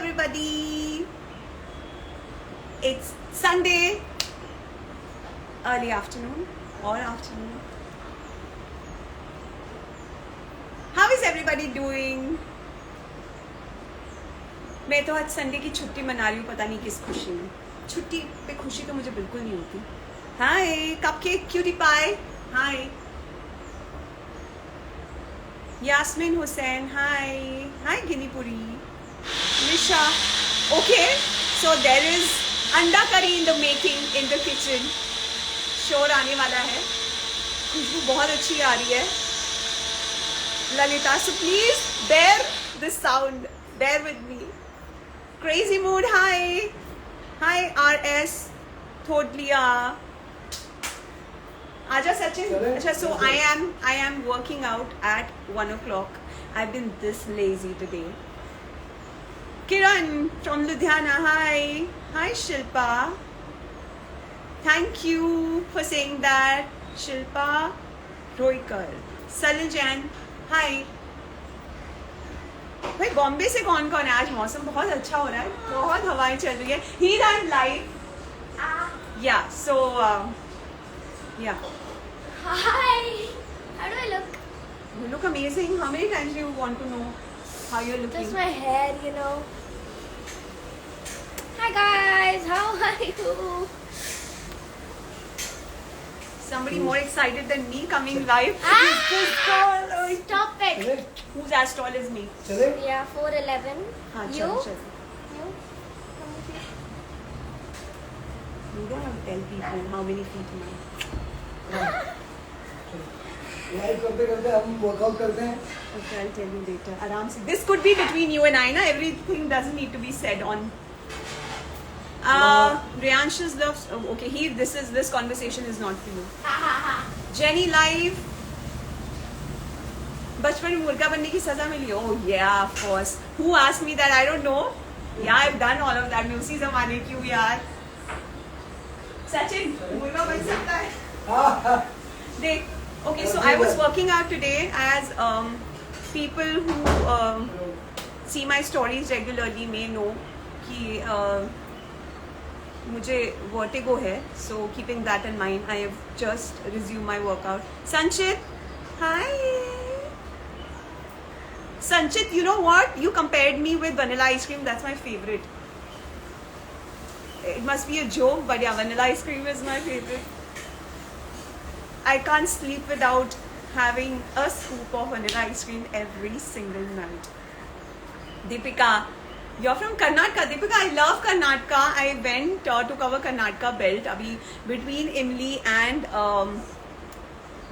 everybody. It's Sunday, early afternoon or afternoon. How is everybody doing? मैं तो आज Sunday की छुट्टी मना रही हूँ, पता नहीं किस खुशी में. छुट्टी पे खुशी तो मुझे बिल्कुल नहीं होती. Hi cupcake cutie pie. Hi Yasmeen Hussain. Hi Ginipuri. Nisha. Okay, so there is anda curry in the making in the kitchen. शोर आने वाला है, खुशबू बहुत अच्छी आ रही है. Lalita, so please bear this sound, bear with me. Crazy mood. Hi RS Thodlia. Aja Sachin. Acha, so I am working out at 1 o'clock. I've been this lazy today. Kiran from Ludhiana. Hi Shilpa. Thank you for saying that. Shilpa Roykar. Salil Jain. Hi. भाई बॉम्बे से कौन कौन है? आज मौसम बहुत अच्छा हो रहा है, बहुत हवाएं चल रही है. Here I'm live. Yeah, so yeah. Hi. How do I look? You look amazing. How many times do you want to know how you're looking? Just my hair, you know. Hi guys, how are you? Somebody more excited than me coming live. Ah! Is this girl? Stop it. Who's as tall as me? Yeah, 4'11". हाँ, You? चल. You? You don't have to tell people how many feet am I. Live करते करते हम workout करते हैं. Okay, I'll tell you later. आराम से. This could be between you and I, na? Everything doesn't need to be said on. Riyanshu's loves. Oh, okay, this conversation is not for you. Jenny live. बचपन में मुर्गा बनने की सजा मिली. Oh yeah, of course. Who asked me that? I don't know. Yeah, I've done all of that. मैं उसी जमाने की हूँ यार. सचिन मुर्गा बन सकता है. देख. Okay, so I was working out today as people who see my stories regularly may know कि मुझे vertigo है. So keeping that in mind, I have just resumed my workout. Sanchit, hi. Sanchit, you know what? You compared me with vanilla ice cream. That's my favorite. It must be a joke, but yeah, vanilla ice cream is my favorite. I can't sleep without having a scoop of vanilla ice cream every single night. Deepika, you're from Karnataka. Deepika, I love Karnataka. I went to cover Karnataka belt. Abhi between Imli and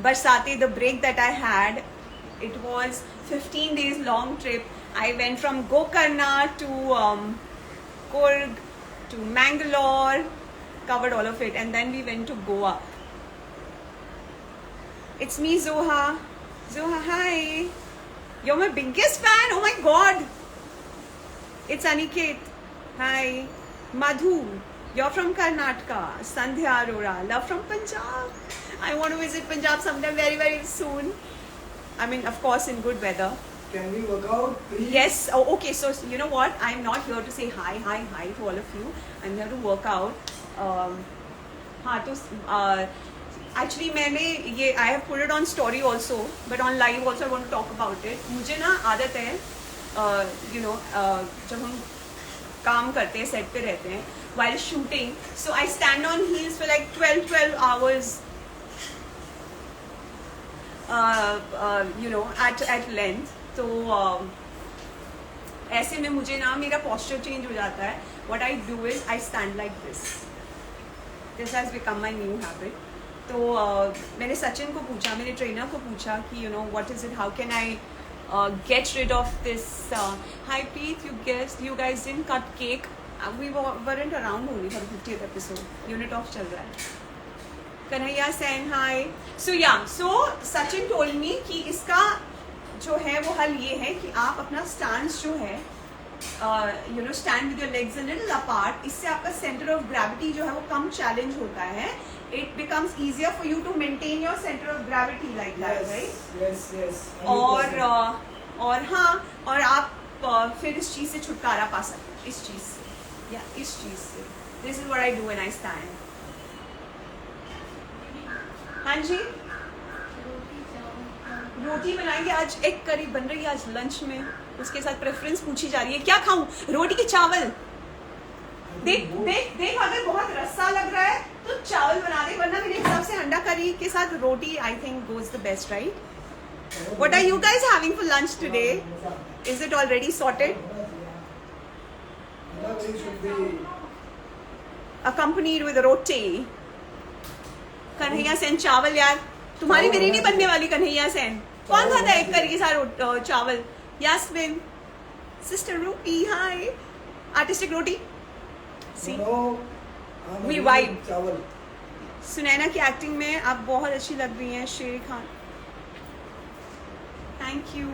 Barsate, the break that I had, it was 15 days long trip. I went from Gokarna to Kurg to Mangalore, covered all of it, and then we went to Goa. It's me, Zoha. Zoha, hi. You're my biggest fan. Oh my God. It's Aniket. Hi. Madhu. You're from Karnataka. Sandhya Arora. Love from Punjab. I want to visit Punjab sometime very, very soon. I mean, of course, in good weather. Can we work out, please? Yes. Oh, okay. So, you know what? I'm not here to say hi to all of you. I'm here to work out. हाँ तो actually मैंने ये I have put it on story also, but on live also I want to talk about it. मुझे ना आदत है, you know, जब हम काम करते हैं, सेट पे रहते हैं, while shooting, so I stand on heels for like 12 hours. You know, at length. तो ऐसे में मुझे ना मेरा posture change हो जाता है. What I do is I stand like this. This has become my new habit. तो मैंने सचिन को पूछा, मेरे ट्रेनर को पूछा कि you know what is it? How can I get rid of this? Hi Preet, you guys didn't cut cake. We weren't around only for the 50th episode. Unit off चल रहा है. कन्हैया सेन, हाय. So yeah, so Sachin told me कि इसका जो है वो हल ये है कि आप अपना स्टैंस जो है you know, stand with your legs a little apart. इससे आपका center of gravity जो है वो कम challenge होता है. It becomes easier for you to maintain your center of gravity like that, right? Yes. और हाँ, और आप फिर इस चीज़ से छुटकारा पा सकते हैं, इस चीज़ से या इस चीज़ से. This is what I do when I stand. हाँ जी, रोटी बनाएंगे आज. एग करी बन रही है आज लंच में. उसके साथ प्रेफरेंस पूछी जा रही है क्या खाऊं, रोटी की चावल. देख देख देख, अगर बहुत रस्सा लग रहा है तो चावल बना दे, वरना मेरे हिसाब से अंडा करी के साथ रोटी I think goes the best, right? What are you guys having for lunch today? Is it already sorted? Accompanied with roti. Kanhaiya Sen चावल यार, तुम्हारी मेरी नहीं बनने वाली. कन्हैया सेन कौन खाता है एक करी के साथ चावल? Yasmin, sister Rupi, hi. Artistic roti. See, we vibe. चावल. सुनैना की एक्टिंग में आप बहुत अच्छी लग रही हैं. शेर खान, थैंक यू.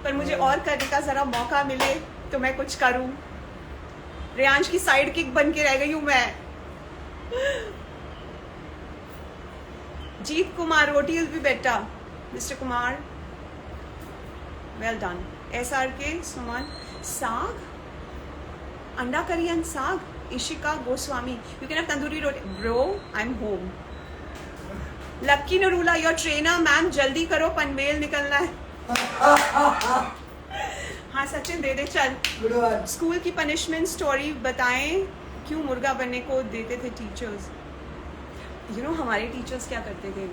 पर मुझे और करने का जरा मौका मिले तो मैं कुछ करूं. रेयांश की साइड किक बन के रह गई हूं मैं. Jeet Kumar, roti will be better. Mister Kumar, well done. SRK Suman, saag, anda curry and saag. Ishika Goswami, you can have tandoori roti. Bro, I am home. Lucky Narula, your trainer ma'am, जल्दी करो पनवेल निकलना है. हाँ सचिन दे दे चल. स्कूल की पनिशमेंट स्टोरी बताएं, क्यों मुर्गा बनने को देते थे टीचर्स. यू नो हमारे टीचर्स क्या करते थे,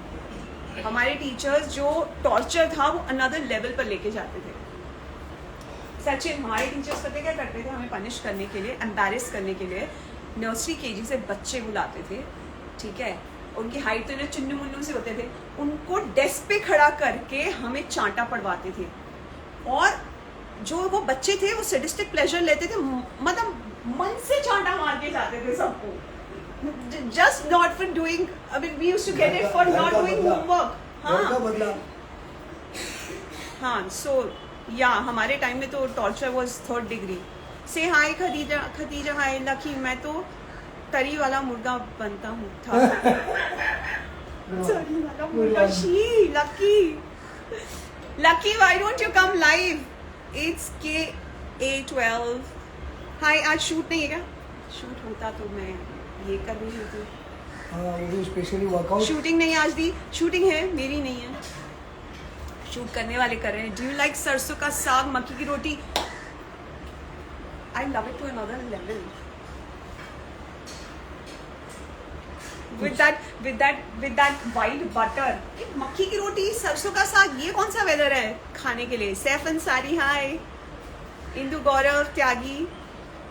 हमारे टीचर्स जो टॉर्चर था वो अनदर लेवल पर लेके जाते थे. सचिन, हमारे टीचर्स पता क्या करते थे, हमें पनिश करने के लिए, एम्बैरेस करने के लिए नर्सरी केजी से बच्चे बुलाते थे. ठीक है, उनकी हाइट तो इन्हें चुन्नू मुन्नू से होते थे. उनको डेस्क पे खड़ा करके हमें चांटा पड़वाते थे. और जो वो बच्चे थे वो सैडिस्टिक प्लेजर लेते थे, मतलब मन से चांटा मार के जाते थे सबको. Just not for doing, I mean we used to get it for not doing homework. हाँ, सो या हमारे टाइम में तो टॉर्चर वाज 3rd डिग्री. से हाय खदीजा, खदीजा हाय. लकी, मैं तो तरी वाला मुर्गा बनता हूँ था. तरी वाला मुर्गा. She lucky, lucky why don't you come live. It's KA12. हाय, आज शूट नहीं है क्या? शूट होता तो मैं ये कर रही होती. हाँ, वो भी स्पेशली वर्कआउट. शूटिंग नहीं आज दी, शूटिंग है मेरी नहीं है, शूट करने वाले कर रहे हैं. डू यू लाइक सरसों का साग, मक्की की रोटी? I love it to another level. with that white butter. मक्की की रोटी, सरसों का साग, ये कौन सा वेदर है खाने के लिए? Saif Ansari, hi. Indu Gaurav Tyagi,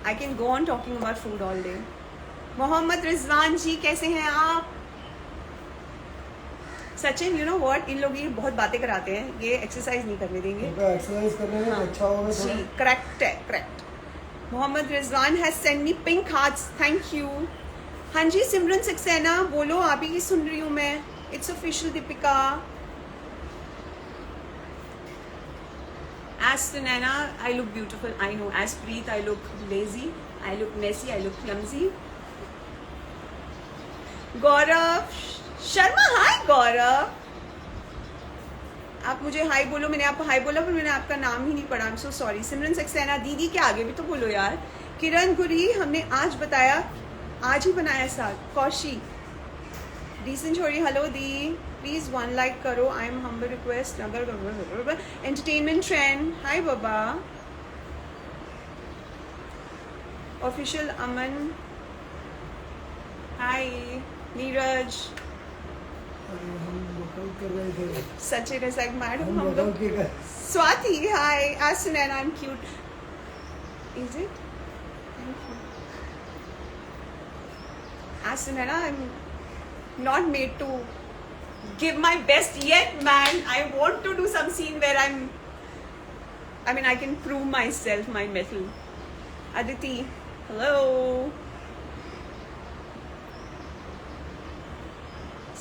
I can go on talking about food all day. Mohammad Rizwan ji, कैसे हैं आप? सचिन, यू नो व्हाट, इन लोग ये बहुत बातें कराते हैं, ये एक्सरसाइज नहीं करने देंगे. एक्सरसाइज करने में अच्छा होगा जी, करेक्ट है, correct. Mohammed Rizwan has send me pink hearts, thank you. हाँ जी, सिमरन सक्सेना, बोलो, आप ही की सुन रही हूँ मैं. It's official. Deepika, as Sunana, I look beautiful, I know. As Preet, I look lazy, I look messy, I look clumsy. Gaurav Sharma, हाय गौरव. आप मुझे हाय बोलो. मैंने आपको हाय बोला पर मैंने आपका नाम ही नहीं पढ़ा. I am so sorry. Simran Saxena, दीदी के आगे भी तो बोलो यार. किरण गुरी, हमने आज बताया, आज ही बनाया साग. कौशी, डिसेंट छोड़ी, हेलो दी, प्लीज 1 लाइक करो. I am humble request. Entertainment trend, hi Baba. Official Aman, hi. Neeraj, हम वर्कआउट कर रहे थे. सचिन इज लाइक मैडम हम हम लोग. वर्कआउट के कर. स्वाति, हाय. आज Sunaina, I am cute. Is it? Thank you. As Sunana, I'm not made to give my best yet, man. I want to do some scene where I can prove myself, my mettle. Aditi, hello.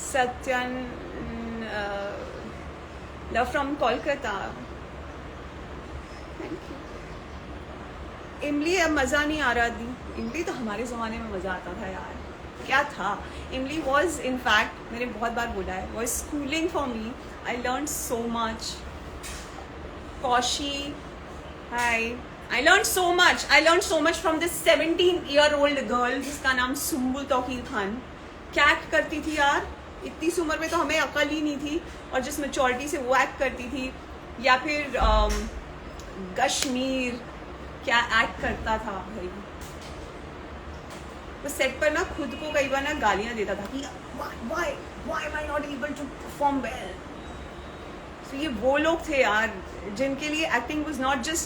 Satyan, love from Kolkata. Thank you. इमली, अब मज़ा नहीं आ रहा दी. इमली तो हमारे ज़माने में मज़ा आता था यार. क्या था इमली? वॉज इन फैक्ट, मैंने बहुत बार बोला है, was schooling for me. I learn so much. Kaushi, hi. I learned so much. I learned so much from this 17-year-old girl जिसका नाम सुम्बुल तौकीर खान. क्या एक्ट करती थी यार, इतनी सी उम्र में तो हमें अकल ही नहीं थी, और जिस मेच्योरिटी से वो एक्ट करती थी. या फिर कश्मीर क्या एक्ट करता था भाई. वो सेट पर ना खुद को कई बार ना गालियां देता था कि why am I not able to perform well. So ये वो लोग थे यार जिनके लिए acting was not just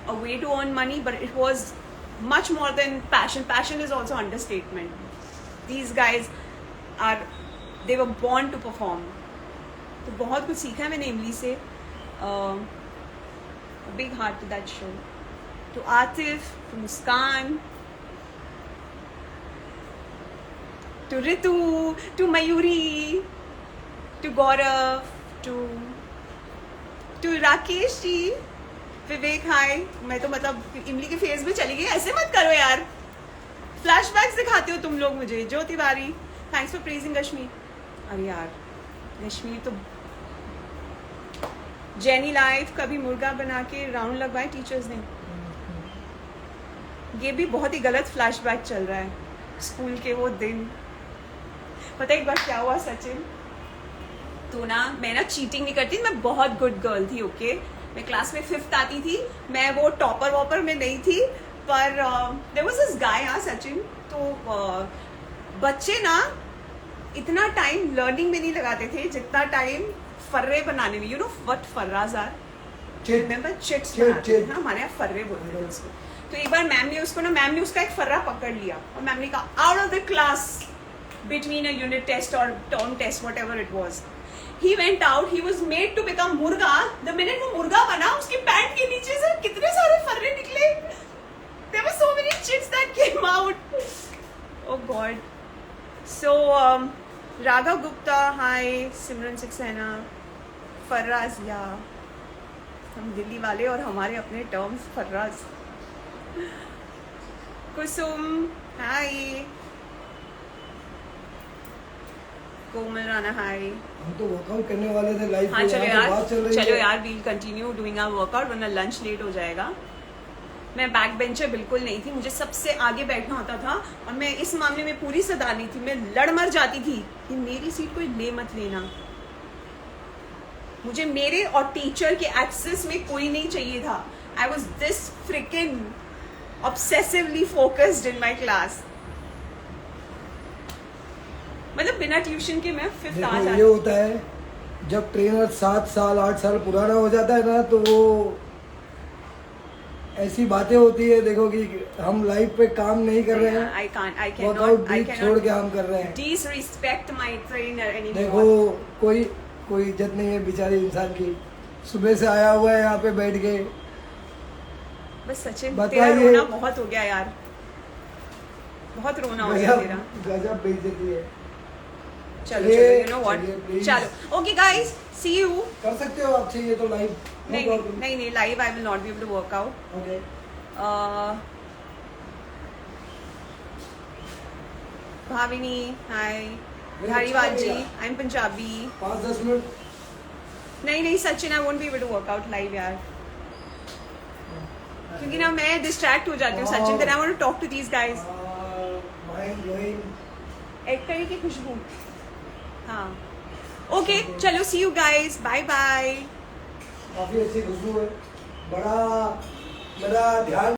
a way to earn money, but it was much more than passion. Passion is also understatement. These guys they were born to perform. तो बहुत कुछ सीखा है मैंने इमली से. Big heart to that show. To Atif, to Muskan, to Ritu, to Mayuri, to Gaurav, to Rakesh जी, विवेक हाय. मैं तो मतलब इमली के फेस में चली गई. ऐसे मत करो यार, फ्लैशबैक्स दिखाते हो तुम लोग मुझे. ज्योति तिवारी, थैंक्स फॉर प्रेजिंग रश्मि. अरे यार रश्मि तो जेनी लाइफ कभी मुर्गा बना के राउंड लगवाए टीचर्स ने. ये भी बहुत ही गलत फ्लैशबैक चल रहा है. स्कूल के वो दिन, पता है एक बार क्या हुआ सचिन. तो ना मैं ना चीटिंग नहीं करती, मैं बहुत गुड गर्ल थी. ओके मैं क्लास में 5th आती थी. मैं वो टॉपर वॉपर में नहीं थी, पर देयर वाज दिस गाय. हाँ सचिन, तो बच्चे ना इतना टाइम लर्निंग में नहीं लगाते थे जितना टाइम फर्रे बनाने में. यू नो व्हाट फर्राज आर? रिमेंबर चिट्स बनाते हैं. हमारे यहाँ फर्रे बोलते हैं उसको. तो एक बार मैम ने उसका एक फर्रा पकड़ लिया और मैम ने कहा out of the class between a unit test और term test whatever it was. He went out. He was made to become मुर्गा. The minute वो मुर्गा बना, उसकी पैंट के नीचे से कितने सारे फर्रे निकले. There were so many chits that came out. Oh God. So Raghav Gupta, hi. Simran Saxena, फर्राज या हम दिल्ली वाले और हमारे अपने टर्म्स फर्राज. कुसुम हाय. कोमल राणा हाय. हम तो वर्कआउट करने वाले थे लाइव. हाँ चलो यार we'll continue doing our workout, वरना लंच लेट हो जाएगा. मैं बैक बेंचर बिल्कुल नहीं थी, मुझे सबसे आगे बैठना होता था. और मैं इस मामले में पूरी सदानी थी. मैं लड़ मर जाती थी कि मेरी सीट कोई ले मत लेना. मुझे मेरे और टीचर के एक्सेस में कोई नहीं चाहिए था. I was this fricking obsessively focused in my class. मतलब बिना ट्यूशन के मैं 5th आ जाती. ये होता है जब ट्रेनर 7 साल 8 साल पुराना हो जाता है ना, तो वो ऐसी बातें होती है. देखो कि हम लाइफ पे काम नहीं कर रहे हैं. I cannot छोड़ के हम कर रहे हैं. disrespect my trainer anymore. देखो कोई इज्जत नहीं है बेचारे इंसान की. सुबह से आया हुआ है यहाँ पे बैठ के. बस सचिन तेरा रोना बहुत हो गया यार, बहुत रोना हो गया तेरा. गजब बेइज्जती है. चलो यू नो व्हाट, चलो ओके गाइस सी यू. कर सकते हो आप चाहिए तो लाइव. नहीं live I will not be able to work out. Okay Bhavini hi. Dhariwal ji I am Punjabi. 5-10 minute. नहीं Sachin I won't be able to work out live यार, क्योंकि ना मैं डिस्ट्रैक्ट हो जाती हूँ Sachin. Then I want to talk to these guys. Mind blowing एक तरह की खुशबू. हाँ ओके चलो सी यू गाइस, बाय बाय. काफी अच्छी खुशबू है. बड़ा मेरा ध्यान